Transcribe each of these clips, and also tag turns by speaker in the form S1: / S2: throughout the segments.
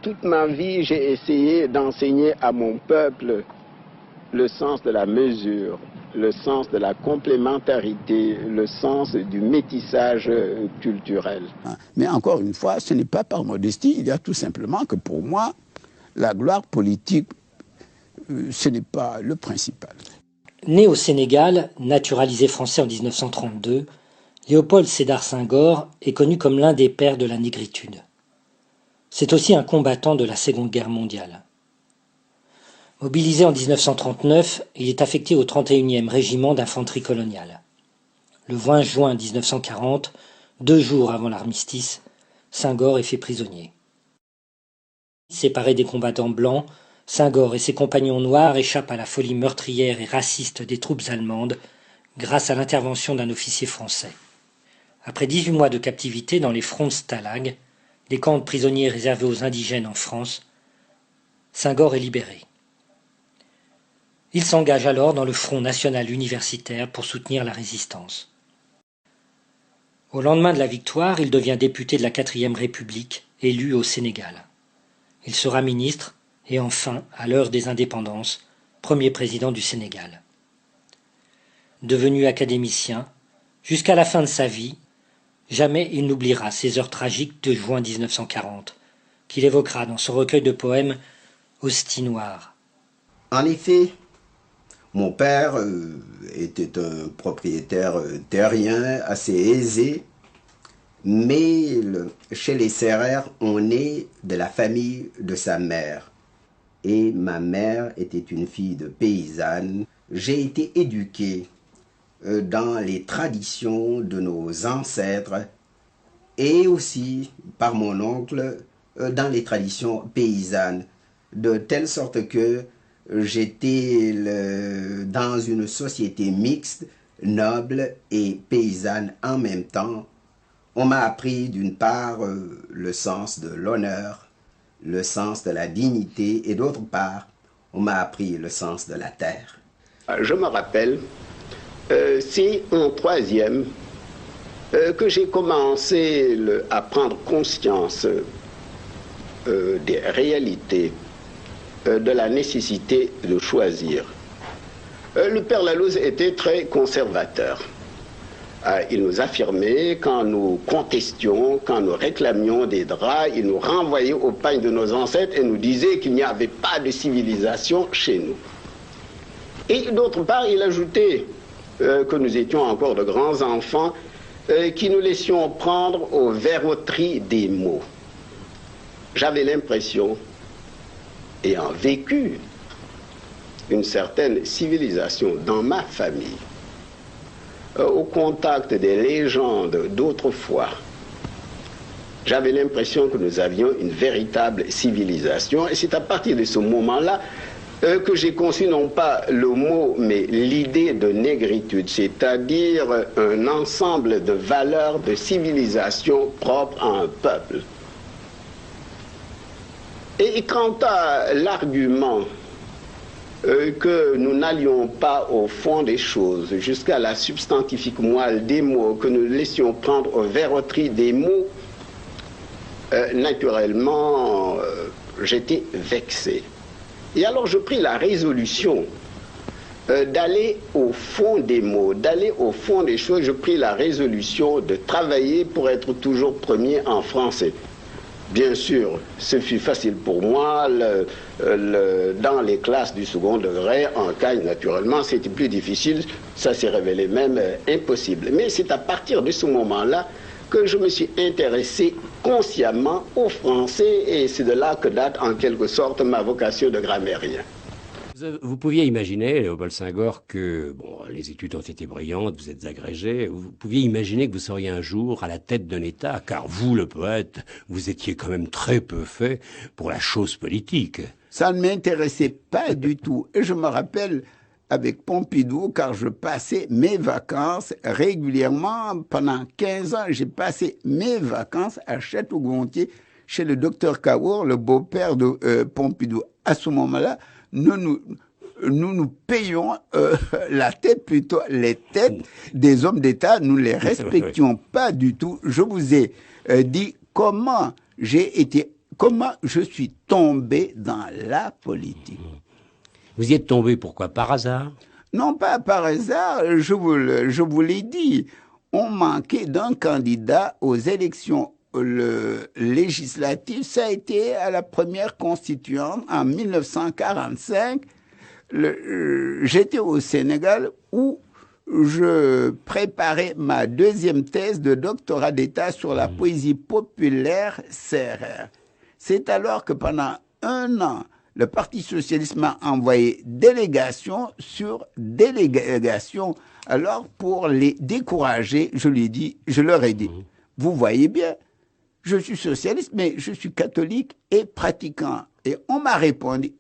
S1: toute ma vie, j'ai essayé d'enseigner à mon peuple le sens de la mesure, le sens de la complémentarité, le sens du métissage culturel.
S2: Mais encore une fois, ce n'est pas par modestie, il y a tout simplement que pour moi, la gloire politique, ce n'est pas le principal.
S3: Né au Sénégal, naturalisé français en 1932, Léopold Sédar Senghor est connu comme l'un des pères de la négritude. C'est aussi un combattant de la Seconde Guerre mondiale. Mobilisé en 1939, il est affecté au 31e régiment d'infanterie coloniale. Le 20 juin 1940, 2 jours avant l'armistice, Senghor est fait prisonnier. Séparé des combattants blancs, Senghor et ses compagnons noirs échappent à la folie meurtrière et raciste des troupes allemandes grâce à l'intervention d'un officier français. Après 18 mois de captivité dans les fronts Stalag, des camps de prisonniers réservés aux indigènes en France, Senghor est libéré. Il s'engage alors dans le Front national universitaire pour soutenir la résistance. Au lendemain de la victoire, il devient député de la 4e République, élu au Sénégal. Il sera ministre et enfin, à l'heure des indépendances, premier président du Sénégal. Devenu académicien, jusqu'à la fin de sa vie, jamais il n'oubliera ces heures tragiques de juin 1940, qu'il évoquera dans son recueil de poèmes « Hostie noire ».
S4: En effet, mon père était un propriétaire terrien assez aisé, mais chez les Sérères, on est de la famille de sa mère. Et ma mère était une fille de paysanne. J'ai été éduqué dans les traditions de nos ancêtres et aussi par mon oncle dans les traditions paysannes, de telle sorte que j'étais dans une société mixte, noble et paysanne en même temps. On m'a appris d'une part le sens de l'honneur, le sens de la dignité et d'autre part, on m'a appris le sens de la terre.
S1: Je me rappelle, c'est en 3e que j'ai commencé à prendre conscience des réalités, de la nécessité de choisir. Le père Lalouse était très conservateur. Il nous affirmait, quand nous contestions, quand nous réclamions des draps, il nous renvoyait au pagne de nos ancêtres et nous disait qu'il n'y avait pas de civilisation chez nous. Et d'autre part, il ajoutait que nous étions encore de grands enfants, qui nous laissions prendre aux verroteries des mots. J'avais l'impression, ayant vécu une certaine civilisation dans ma famille, au contact des légendes d'autrefois, j'avais l'impression que nous avions une véritable civilisation. Et c'est à partir de ce moment-là que j'ai conçu non pas le mot, mais l'idée de négritude, c'est-à-dire un ensemble de valeurs de civilisation propres à un peuple. Et quant à l'argument que nous n'allions pas au fond des choses, jusqu'à la substantifique moelle des mots, que nous laissions prendre aux verroteries des mots, naturellement, j'étais vexé. Et alors je pris la résolution d'aller au fond des mots, d'aller au fond des choses. Je pris la résolution de travailler pour être toujours premier en français. Bien sûr, ce fut facile pour moi. Dans les classes du second degré, en Cagne, naturellement, c'était plus difficile. Ça s'est révélé même impossible. Mais c'est à partir de ce moment-là que je me suis intéressé consciemment au français, et c'est de là que date en quelque sorte ma vocation de grammairien.
S5: Vous pouviez imaginer, Léopold Senghor, que les études ont été brillantes, vous êtes agrégé, vous pouviez imaginer que vous seriez un jour à la tête d'un État, car vous, le poète, vous étiez quand même très peu fait pour la chose politique.
S2: Ça ne m'intéressait pas du tout. Et je me rappelle avec Pompidou, car je passais mes vacances régulièrement. Pendant 15 ans, j'ai passé mes vacances à Château-Gontier, chez le docteur Kawour, le beau-père de Pompidou. À ce moment-là, nous payons la tête, plutôt les têtes des hommes d'État, nous les respections pas du tout. Je vous ai dit comment j'ai été comment je suis tombé dans la politique.
S5: Vous y êtes tombé pourquoi? Par hasard?
S2: Non pas par hasard, je vous l'ai dit. On manquait d'un candidat aux élections législatives. Ça a été à la première constituante en 1945. J'étais au Sénégal où je préparais ma deuxième thèse de doctorat d'État sur la poésie populaire sérère. C'est alors que pendant un an, le Parti socialiste m'a envoyé délégation sur délégation. Alors, pour les décourager, je leur ai dit, vous voyez bien, je suis socialiste, mais je suis catholique et pratiquant. Et on m'a répondu,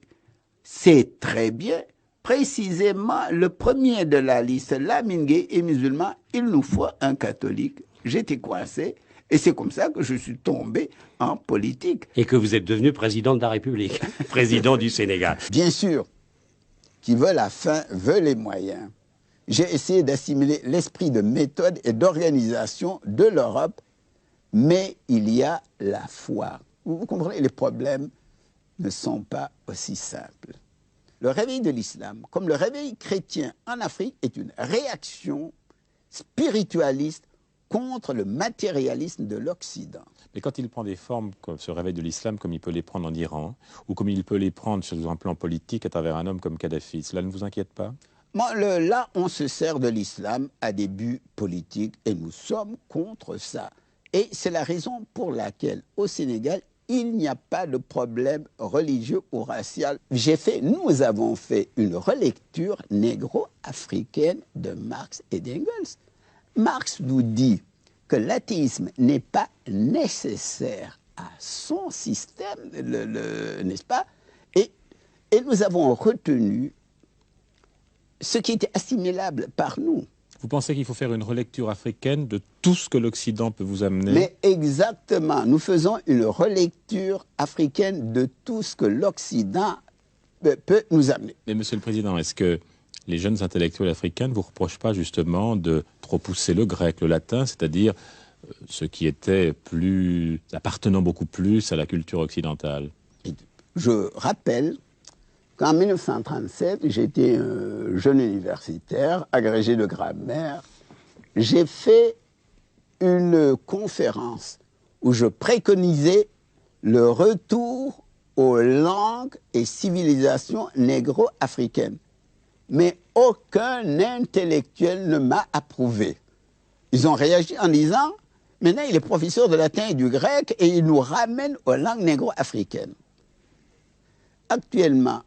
S2: c'est très bien. Précisément, le premier de la liste, Lamine Gueye est musulman, il nous faut un catholique. J'étais coincé et c'est comme ça que je suis tombé en politique.
S5: Et que vous êtes devenu président de la République, président du Sénégal.
S2: Bien sûr, qui veut la fin veut les moyens. J'ai essayé d'assimiler l'esprit de méthode et d'organisation de l'Europe, mais il y a la foi. Vous comprenez, les problèmes ne sont pas aussi simples. Le réveil de l'islam, comme le réveil chrétien en Afrique, est une réaction spiritualiste contre le matérialisme de l'Occident.
S6: Mais quand il prend des formes comme ce réveil de l'islam, comme il peut les prendre en Iran, ou comme il peut les prendre sur un plan politique à travers un homme comme Kadhafi, cela ne vous inquiète pas?
S2: Bon, là, on se sert de l'islam à des buts politiques et nous sommes contre ça. Et c'est la raison pour laquelle, au Sénégal, il n'y a pas de problème religieux ou racial. Nous avons fait une relecture négro-africaine de Marx et d'Engels. Marx nous dit que l'athéisme n'est pas nécessaire à son système, n'est-ce pas? Et nous avons retenu ce qui était assimilable par nous.
S6: Vous pensez qu'il faut faire une relecture africaine de tout ce que l'Occident peut vous amener?
S2: Mais exactement, nous faisons une relecture africaine de tout ce que l'Occident peut nous amener.
S6: Mais Monsieur le Président, est-ce que les jeunes intellectuels africains ne vous reprochent pas justement de trop pousser le grec, le latin, c'est-à-dire ce qui était appartenant beaucoup plus à la culture occidentale?
S2: Je rappelle qu'en 1937, j'étais un jeune universitaire, agrégé de grammaire. J'ai fait une conférence où je préconisais le retour aux langues et civilisations négro-africaines. Mais aucun intellectuel ne m'a approuvé. Ils ont réagi en disant, maintenant il est professeur de latin et du grec et il nous ramène aux langues négro-africaines. Actuellement,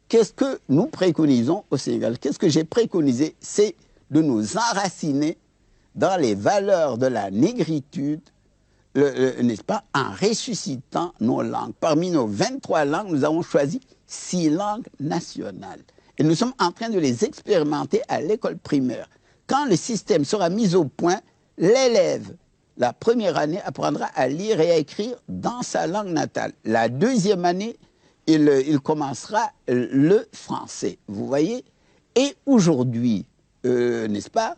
S2: qu'est-ce que nous préconisons au Sénégal? Qu'est-ce que j'ai préconisé? C'est de nous enraciner dans les valeurs de la négritude, n'est-ce pas, en ressuscitant nos langues. Parmi nos 23 langues, nous avons choisi 6 langues nationales. Et nous sommes en train de les expérimenter à l'école primaire. Quand le système sera mis au point, l'élève, la première année, apprendra à lire et à écrire dans sa langue natale. La deuxième année, il commencera le français, vous voyez. Et aujourd'hui, n'est-ce pas,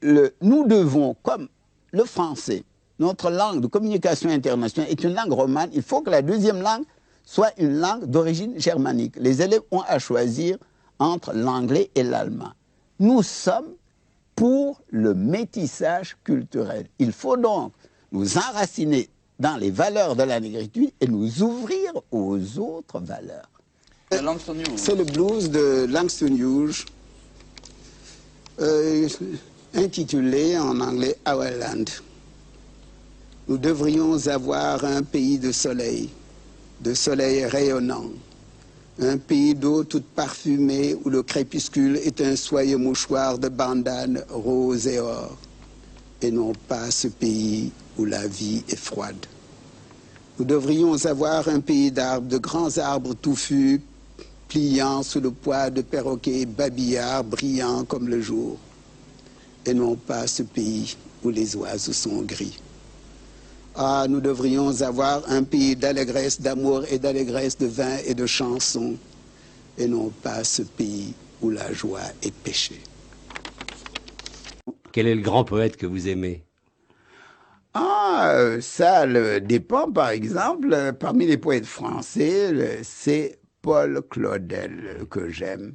S2: nous devons, comme le français, notre langue de communication internationale est une langue romane, il faut que la deuxième langue soit une langue d'origine germanique. Les élèves ont à choisir entre l'anglais et l'allemand. Nous sommes pour le métissage culturel. Il faut donc nous enraciner dans les valeurs de la négritude et nous ouvrir aux autres valeurs. C'est le blues de Langston Hughes, intitulé en anglais Our Land. Nous devrions avoir un pays de soleil rayonnant, un pays d'eau toute parfumée où le crépuscule est un soyeux mouchoir de bandanes rose et or, et non pas ce pays où la vie est froide. Nous devrions avoir un pays d'arbres, de grands arbres touffus, pliant sous le poids de perroquets babillards brillants comme le jour, et non pas ce pays où les oiseaux sont gris. Ah, nous devrions avoir un pays d'allégresse, d'amour et d'allégresse, de vin et de chansons, et non pas ce pays où la joie est péché.
S5: Quel est le grand poète que vous aimez?
S2: ça dépend, par exemple, parmi les poètes français, c'est Paul Claudel que j'aime.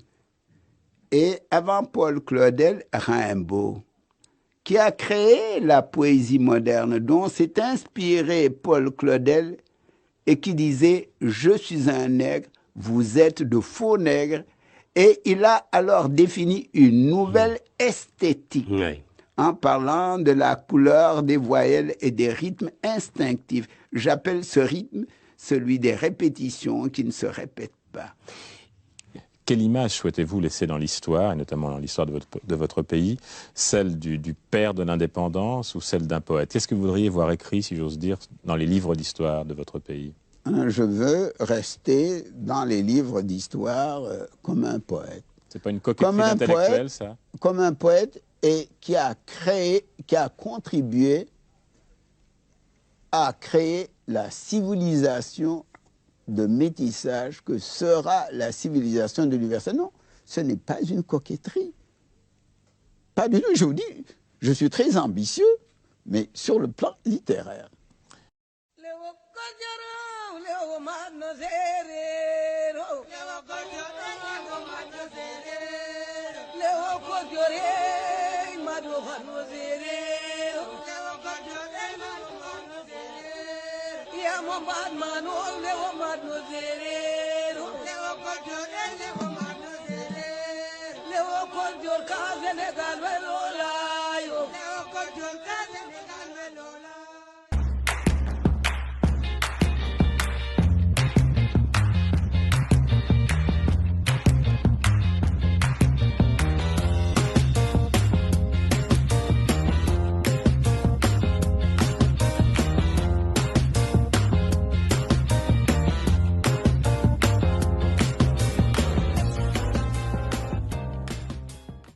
S2: Et avant Paul Claudel, Rimbaud, qui a créé la poésie moderne, dont s'est inspiré Paul Claudel, et qui disait « Je suis un nègre, vous êtes de faux nègres ». Et il a alors défini une nouvelle esthétique,
S5: Oui.
S2: en parlant de la couleur des voyelles et des rythmes instinctifs. J'appelle ce rythme celui des répétitions qui ne se répètent pas.
S6: Quelle image souhaitez-vous laisser dans l'histoire, et notamment dans l'histoire de votre pays, celle du père de l'indépendance ou celle d'un poète? Qu'est-ce que vous voudriez voir écrit, si j'ose dire, dans les livres d'histoire de votre pays?
S2: Je veux rester dans les livres d'histoire comme un poète.
S6: C'est pas une coquetterie intellectuelle, ça?
S2: Comme un poète et qui a contribué à créer la civilisation de métissage que sera la civilisation de l'universel. Non, ce n'est pas une coquetterie. Pas du tout, je vous dis, je suis très ambitieux, mais sur le plan littéraire.